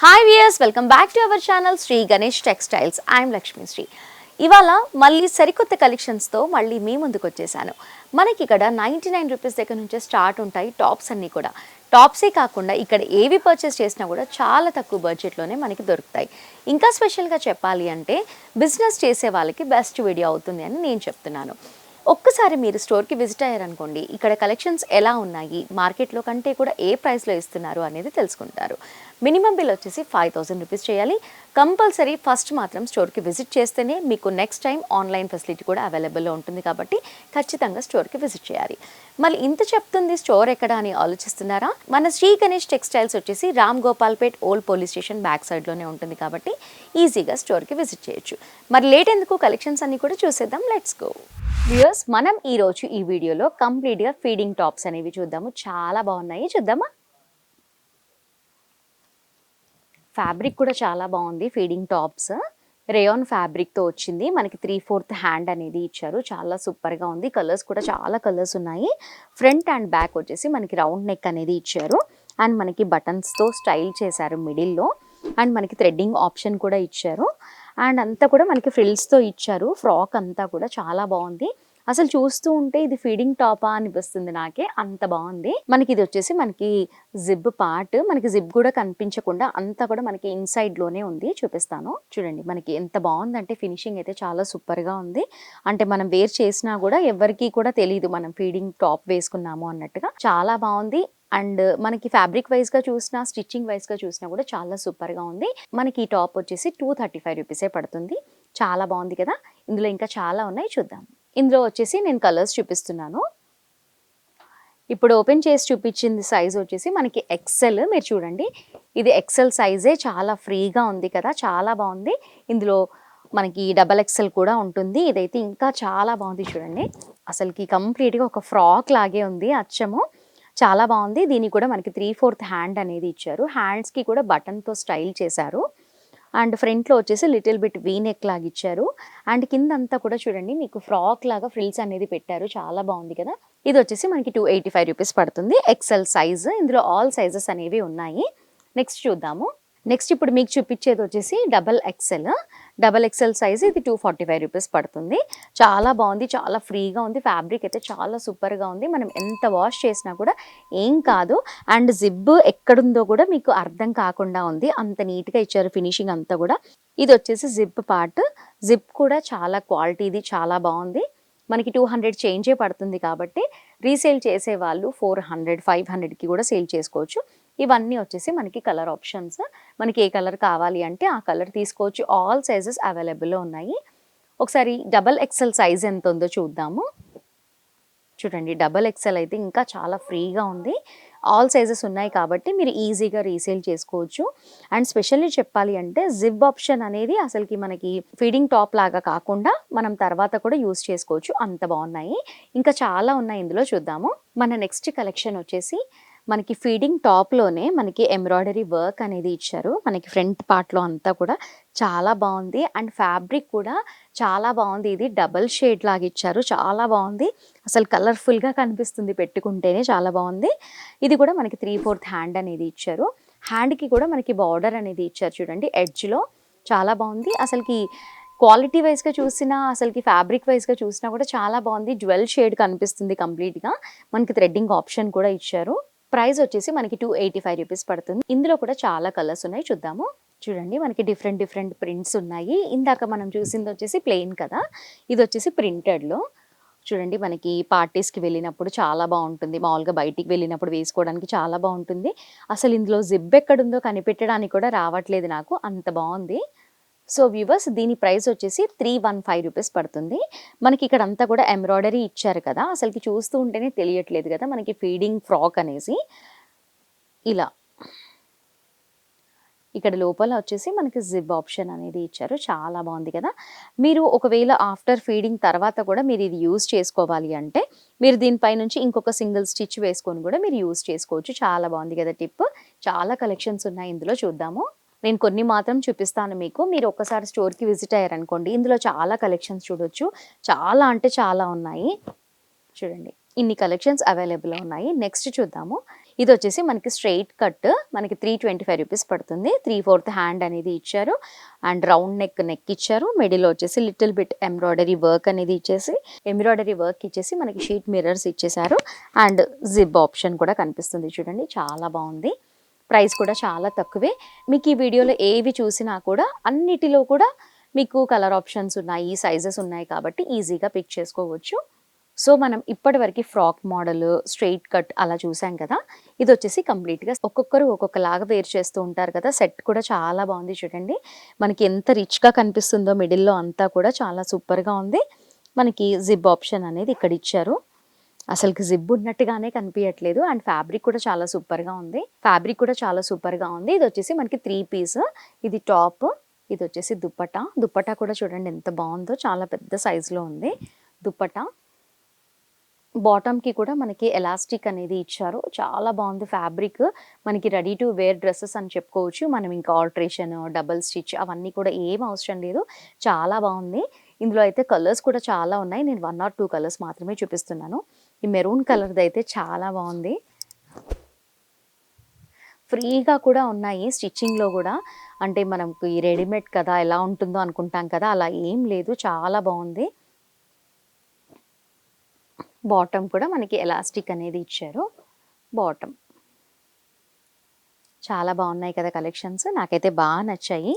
Hi viewers, welcome back to our channel Sri Ganesh Textiles. I'm Lakshmi Sri. ఇవాళ మళ్ళీ సరికొత్త కలెక్షన్స్తో మళ్ళీ మీ ముందుకు వచ్చేసాను. మనకి ఇక్కడ 99 రూపీస్ దగ్గర నుంచే స్టార్ట్ ఉంటాయి టాప్స్ అన్నీ కూడా. టాప్సే కాకుండా ఇక్కడ ఏవి పర్చేస్ చేసినా కూడా చాలా తక్కువ బడ్జెట్లోనే మనకి దొరుకుతాయి. ఇంకా స్పెషల్గా చెప్పాలి అంటే బిజినెస్ చేసే వాళ్ళకి బెస్ట్ వీడియో అవుతుంది అని నేను చెప్తున్నాను. ఒక్కసారి మీరు స్టోర్కి విజిట్ అయ్యారనుకోండి, ఇక్కడ కలెక్షన్స్ ఎలా ఉన్నాయి, మార్కెట్లో కంటే కూడా ఏ ప్రైస్లో ఇస్తున్నారు అనేది తెలుసుకుంటారు. మినిమం బిల్ వచ్చేసి 5000 రూపీస్ చేయాలి. కంపల్సరీ ఫస్ట్ మాత్రం స్టోర్కి విజిట్ చేస్తేనే మీకు నెక్స్ట్ టైం ఆన్లైన్ ఫెసిలిటీ కూడా అవైలబుల్లో ఉంటుంది కాబట్టి ఖచ్చితంగా స్టోర్కి విజిట్ చేయాలి. మళ్ళీ ఇంత చెప్తుంది స్టోర్ ఎక్కడ అని ఆలోచిస్తున్నారా? మన శ్రీ గణేష్ టెక్స్టైల్స్ వచ్చేసి Ram Gopalpet old police station back సైడ్లోనే ఉంటుంది కాబట్టి ఈజీగా స్టోర్కి విజిట్ చేయొచ్చు. మరి లేట్ ఎందుకు, కలెక్షన్స్ అన్ని కూడా చూసేద్దాం. Let's go. వ్యూయర్స్, మనం ఈరోజు ఈ వీడియోలో కంప్లీట్గా ఫీడింగ్ టాప్స్ అనేవి చూద్దాము. చాలా బాగున్నాయి, చూద్దామా? ఫ్యాబ్రిక్ కూడా చాలా బాగుంది. ఫీడింగ్ టాప్స్ రేయాన్ ఫ్యాబ్రిక్తో వచ్చింది. మనకి 3/4 హ్యాండ్ అనేది ఇచ్చారు. చాలా సూపర్గా ఉంది. కలర్స్ కూడా చాలా కలర్స్ ఉన్నాయి. ఫ్రంట్ అండ్ బ్యాక్ వచ్చేసి మనకి రౌండ్ నెక్ అనేది ఇచ్చారు. అండ్ మనకి బటన్స్తో స్టైల్ చేశారు మిడిల్లో. అండ్ మనకి థ్రెడ్డింగ్ ఆప్షన్ కూడా ఇచ్చారు. అండ్ అంతా కూడా మనకి ఫ్రిల్స్తో ఇచ్చారు. ఫ్రాక్ అంతా కూడా చాలా బాగుంది. అసలు చూస్తూ ఉంటే ఇది ఫీడింగ్ టాపా అనిపిస్తుంది నాకే, అంత బాగుంది. మనకి ఇది వచ్చేసి మనకి జిబ్ పార్ట్, మనకి జిబ్ కూడా కనిపించకుండా అంతా కూడా మనకి ఇన్సైడ్ లోనే ఉంది. చూపిస్తాను చూడండి. మనకి ఎంత బాగుందంటే ఫినిషింగ్ అయితే చాలా సూపర్ గా ఉంది. అంటే మనం వేర్ చేసినా కూడా ఎవరికి కూడా తెలియదు మనం ఫీడింగ్ టాప్ వేసుకున్నాము అన్నట్టుగా. చాలా బాగుంది. అండ్ మనకి ఫ్యాబ్రిక్ వైజ్గా చూసినా, స్టిచ్చింగ్ వైజ్గా చూసినా కూడా చాలా సూపర్గా ఉంది. మనకి ఈ టాప్ వచ్చేసి 235 రూపీసే పడుతుంది. చాలా బాగుంది కదా. ఇందులో ఇంకా చాలా ఉన్నాయి, చూద్దాం. ఇందులో వచ్చేసి నేను కలర్స్ చూపిస్తున్నాను. ఇప్పుడు ఓపెన్ చేసి చూపించింది సైజ్ వచ్చేసి మనకి ఎక్సెల్. మీరు చూడండి, ఇది ఎక్సెల్ సైజే. చాలా ఫ్రీగా ఉంది కదా, చాలా బాగుంది. ఇందులో మనకి డబల్ ఎక్సెల్ కూడా ఉంటుంది. ఇదైతే ఇంకా చాలా బాగుంది. చూడండి, అసలుకి కంప్లీట్గా ఒక ఫ్రాక్ లాగే ఉంది అచ్చము. చాలా బాగుంది. దీనికి కూడా మనకి 3/4 హ్యాండ్ అనేది ఇచ్చారు. హ్యాండ్స్కి కూడా బటన్తో స్టైల్ చేశారు. అండ్ ఫ్రంట్లో వచ్చేసి లిటిల్ బిట్ వీ నెక్ లాగా ఇచ్చారు. అండ్ కింద అంతా కూడా చూడండి మీకు ఫ్రాక్ లాగా ఫ్రిల్స్ అనేది పెట్టారు. చాలా బాగుంది కదా. ఇది వచ్చేసి మనకి 285 రూపీస్ పడుతుంది. XL size. ఇందులో ఆల్ సైజెస్ అనేవి ఉన్నాయి. నెక్స్ట్ చూద్దాము. నెక్స్ట్ ఇప్పుడు మీకు చూపించేది వచ్చేసి డబల్ ఎక్సెల్ సైజ్. ఇది 245 రూపీస్ పడుతుంది. చాలా బాగుంది, చాలా ఫ్రీగా ఉంది. ఫ్యాబ్రిక్ అయితే చాలా సూపర్గా ఉంది. మనం ఎంత వాష్ చేసినా కూడా ఏం కాదు. అండ్ జిబ్ ఎక్కడుందో కూడా మీకు అర్థం కాకుండా ఉంది, అంత నీట్గా ఇచ్చారు ఫినిషింగ్ అంతా కూడా. ఇది వచ్చేసి జిప్ పార్ట్. జిప్ కూడా చాలా క్వాలిటీది, చాలా బాగుంది. మనకి 200 చేంజే పడుతుంది కాబట్టి రీసేల్ చేసే వాళ్ళు 400, 500కి కూడా సేల్ చేసుకోవచ్చు. ఇవన్నీ వచ్చేసి మనకి కలర్ ఆప్షన్స్. మనకి ఏ కలర్ కావాలి అంటే ఆ కలర్ తీసుకోవచ్చు. ఆల్ సైజెస్ అవైలబుల్లో ఉన్నాయి. ఒకసారి డబల్ ఎక్సెల్ సైజ్ ఎంత ఉందో చూద్దాము. చూడండి, డబల్ ఎక్సెల్ అయితే ఇంకా చాలా ఫ్రీగా ఉంది. ఆల్ సైజెస్ ఉన్నాయి కాబట్టి మీరు ఈజీగా రీసేల్ చేసుకోవచ్చు. అండ్ స్పెషల్లీ చెప్పాలి అంటే జిప్ ఆప్షన్ అనేది అసలుకి మనకి ఫీడింగ్ టాప్ లాగా కాకుండా మనం తర్వాత కూడా యూస్ చేసుకోవచ్చు. అంత బాగున్నాయి. ఇంకా చాలా ఉన్నాయి, ఇందులో చూద్దాము. మన నెక్స్ట్ కలెక్షన్ వచ్చేసి మనకి ఫీడింగ్ టాప్లోనే మనకి ఎంబ్రాయిడరీ వర్క్ అనేది ఇచ్చారు. మనకి ఫ్రంట్ పార్ట్లో అంతా కూడా చాలా బాగుంది. అండ్ ఫ్యాబ్రిక్ కూడా చాలా బాగుంది. ఇది డబల్ షేడ్ లాగా ఇచ్చారు. చాలా బాగుంది. అసలు కలర్ఫుల్గా కనిపిస్తుంది పెట్టుకుంటేనే, చాలా బాగుంది. ఇది కూడా మనకి 3/4 హ్యాండ్ అనేది ఇచ్చారు. హ్యాండ్కి కూడా మనకి బార్డర్ అనేది ఇచ్చారు. చూడండి, ఎడ్జ్లో చాలా బాగుంది. అసలుకి క్వాలిటీ వైజ్గా చూసినా, అసలుకి ఫ్యాబ్రిక్ వైజ్గా చూసినా కూడా చాలా బాగుంది. జ్యువెల్ షేడ్ కనిపిస్తుంది కంప్లీట్గా. మనకి థ్రెడ్డింగ్ ఆప్షన్ కూడా ఇచ్చారు. ప్రైస్ వచ్చేసి మనకి 285 రూపీస్ పడుతుంది. ఇందులో కూడా చాలా కలర్స్ ఉన్నాయి, చూద్దాము. చూడండి, మనకి డిఫరెంట్ ప్రింట్స్ ఉన్నాయి. ఇందాక మనం చూసింది వచ్చేసి ప్లెయిన్ కదా, ఇది వచ్చేసి ప్రింటెడ్లో. చూడండి, మనకి పార్టీస్కి వెళ్ళినప్పుడు చాలా బాగుంటుంది. మామూలుగా బయటికి వెళ్ళినప్పుడు వేసుకోవడానికి చాలా బాగుంటుంది. అసలు ఇందులో జిబ్ ఎక్కడుందో కనిపెట్టడానికి కూడా రావట్లేదు నాకు, అంత బాగుంది. సో వ్యూవర్స్, దీని ప్రైస్ వచ్చేసి 315 రూపీస్ పడుతుంది. మనకి ఇక్కడ అంతా కూడా ఎంబ్రాయిడరీ ఇచ్చారు కదా, అసలుకి చూస్తూ ఉంటేనే తెలియట్లేదు కదా మనకి ఫీడింగ్ ఫ్రాక్ అనేసి. ఇలా ఇక్కడ లోపల వచ్చేసి మనకి జిబ్ ఆప్షన్ అనేది ఇచ్చారు. చాలా బాగుంది కదా. మీరు ఒకవేళ ఆఫ్టర్ ఫీడింగ్ తర్వాత కూడా మీరు ఇది యూజ్ చేసుకోవాలి అంటే మీరు దీనిపై నుంచి ఇంకొక సింగిల్ స్టిచ్ వేసుకొని కూడా మీరు యూజ్ చేసుకోవచ్చు. చాలా బాగుంది కదా టిప్. చాలా కలెక్షన్స్ ఉన్నాయి, ఇందులో చూద్దాము. నేను కొన్ని మాత్రం చూపిస్తాను మీకు. మీరు ఒక్కసారి స్టోర్కి విజిట్ అయ్యారనుకోండి, ఇందులో చాలా కలెక్షన్స్ చూడొచ్చు. చాలా అంటే చాలా ఉన్నాయి. చూడండి, ఇన్ని కలెక్షన్స్ అవైలబుల్ ఉన్నాయి. నెక్స్ట్ చూద్దాము. ఇది వచ్చేసి మనకి స్ట్రైట్ కట్, మనకి 325 రూపీస్ పడుతుంది. 3/4 హ్యాండ్ అనేది ఇచ్చారు అండ్ రౌండ్ నెక్ ఇచ్చారు. మిడిల్ వచ్చేసి లిటిల్ బిట్ ఎంబ్రాయిడరీ వర్క్ అనేది ఇచ్చేసి, ఎంబ్రాయిడరీ వర్క్ ఇచ్చేసి మనకి షీట్ మిర్రర్స్ ఇచ్చేసారు అండ్ జిప్ ఆప్షన్ కూడా కనిపిస్తుంది చూడండి, చాలా బాగుంది. ప్రైస్ కూడా చాలా తక్కువే. మీకు ఈ వీడియోలో ఏవి చూసినా కూడా అన్నిటిలో కూడా మీకు కలర్ ఆప్షన్స్ ఉన్నాయి, సైజెస్ ఉన్నాయి కాబట్టి ఈజీగా పిక్ చేసుకోవచ్చు. సో మనం ఇప్పటివరకు ఫ్రాక్ మోడల్, స్ట్రెయిట్ కట్ అలా చూసాం కదా. ఇది వచ్చేసి కంప్లీట్గా ఒక్కొక్కరు ఒక్కొక్కలాగా వేర్ చేస్తూ ఉంటారు కదా. సెట్ కూడా చాలా బాగుంది చూడండి, మనకి ఎంత రిచ్గా కనిపిస్తుందో మిడిల్లో అంతా కూడా చాలా సూపర్గా ఉంది. మనకి జిప్ ఆప్షన్ అనేది ఇక్కడ ఇచ్చారు, అసలుకి జిప్ ఉన్నట్టుగానే కనిపించట్లేదు. అండ్ ఫ్యాబ్రిక్ కూడా చాలా సూపర్గా ఉంది, ఇది వచ్చేసి మనకి 3 పీస్, ఇది టాప్, ఇది వచ్చేసి దుప్పటా కూడా చూడండి ఎంత బాగుందో, చాలా పెద్ద సైజులో ఉంది దుప్పటా. బాటమ్కి కూడా మనకి ఎలాస్టిక్ అనేది ఇచ్చారు, చాలా బాగుంది ఫ్యాబ్రిక్. మనకి రెడీ టు వేర్ డ్రెస్సెస్ అని చెప్పుకోవచ్చు. మనం ఇంకా ఆల్ట్రేషన్, డబల్ స్టిచ్ అవన్నీ కూడా ఏం అవసరం లేదు, చాలా బాగుంది. ఇందులో అయితే కలర్స్ కూడా చాలా ఉన్నాయి, నేను 1 or 2 కలర్స్ మాత్రమే చూపిస్తున్నాను. ఈ మెరూన్ కలర్ది అయితే చాలా బాగుంది, ఫ్రీగా కూడా ఉన్నాయి స్టిచ్చింగ్లో కూడా. అంటే మనకు ఈ రెడీమేడ్ కదా ఎలా ఉంటుందో అనుకుంటాం కదా, అలా ఏం లేదు, చాలా బాగుంది. బాటమ్ కూడా మనకి ఎలాస్టిక్ అనేది ఇచ్చారు, బాటమ్ చాలా బాగున్నాయి కదా కలెక్షన్స్, నాకైతే బాగా నచ్చాయి.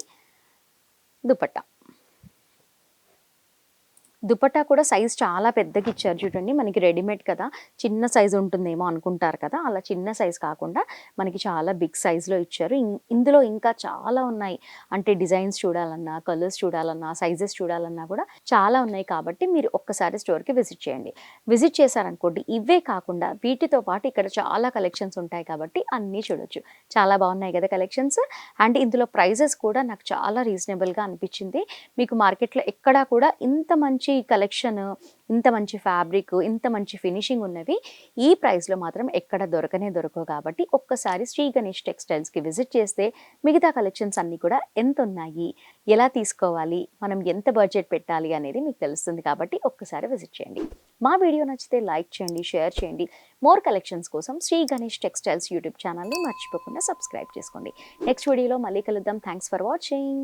దుపట్టా కూడా సైజ్ చాలా పెద్దగా ఇచ్చారు చూడండి, మనకి రెడీమేడ్ కదా చిన్న సైజ్ ఉంటుందేమో అనుకుంటారు కదా, అలా చిన్న సైజ్ కాకుండా మనకి చాలా బిగ్ సైజ్లో ఇచ్చారు. ఇందులో ఇంకా చాలా ఉన్నాయి, అంటే డిజైన్స్ చూడాలన్నా, కలర్స్ చూడాలన్నా, సైజెస్ చూడాలన్నా కూడా చాలా ఉన్నాయి. కాబట్టి మీరు ఒక్కసారి స్టోర్కి విజిట్ చేయండి. విజిట్ చేశారనుకోండి, ఇవే కాకుండా వీటితో పాటు ఇక్కడ చాలా కలెక్షన్స్ ఉంటాయి కాబట్టి అన్నీ చూడొచ్చు. చాలా బాగున్నాయి కదా కలెక్షన్స్. అండ్ ఇందులో ప్రైజెస్ కూడా నాకు చాలా రీజనబుల్గా అనిపించింది. మీకు మార్కెట్లో ఎక్కడా కూడా ఇంత మంచి కలెక్షన్, ఇంత మంచి ఫ్యాబ్రిక్, ఇంత మంచి ఫినిషింగ్ ఉన్నవి ఈ ప్రైస్లో మాత్రం ఎక్కడ దొరకవు. కాబట్టి ఒక్కసారి శ్రీ గణేష్ టెక్స్టైల్స్కి విజిట్ చేస్తే మిగతా కలెక్షన్స్ అన్నీ కూడా ఎంత ఉన్నాయి, ఎలా తీసుకోవాలి, మనం ఎంత బడ్జెట్ పెట్టాలి అనేది మీకు తెలుస్తుంది. కాబట్టి ఒక్కసారి విజిట్ చేయండి. మా వీడియో నచ్చితే లైక్ చేయండి, షేర్ చేయండి. మోర్ కలెక్షన్స్ కోసం శ్రీ గణేష్ టెక్స్టైల్స్ యూట్యూబ్ ఛానల్ని మర్చిపోకుండా సబ్స్క్రైబ్ చేసుకోండి. నెక్స్ట్ వీడియోలో మళ్ళీ కలుద్దాం. Thanks for watching.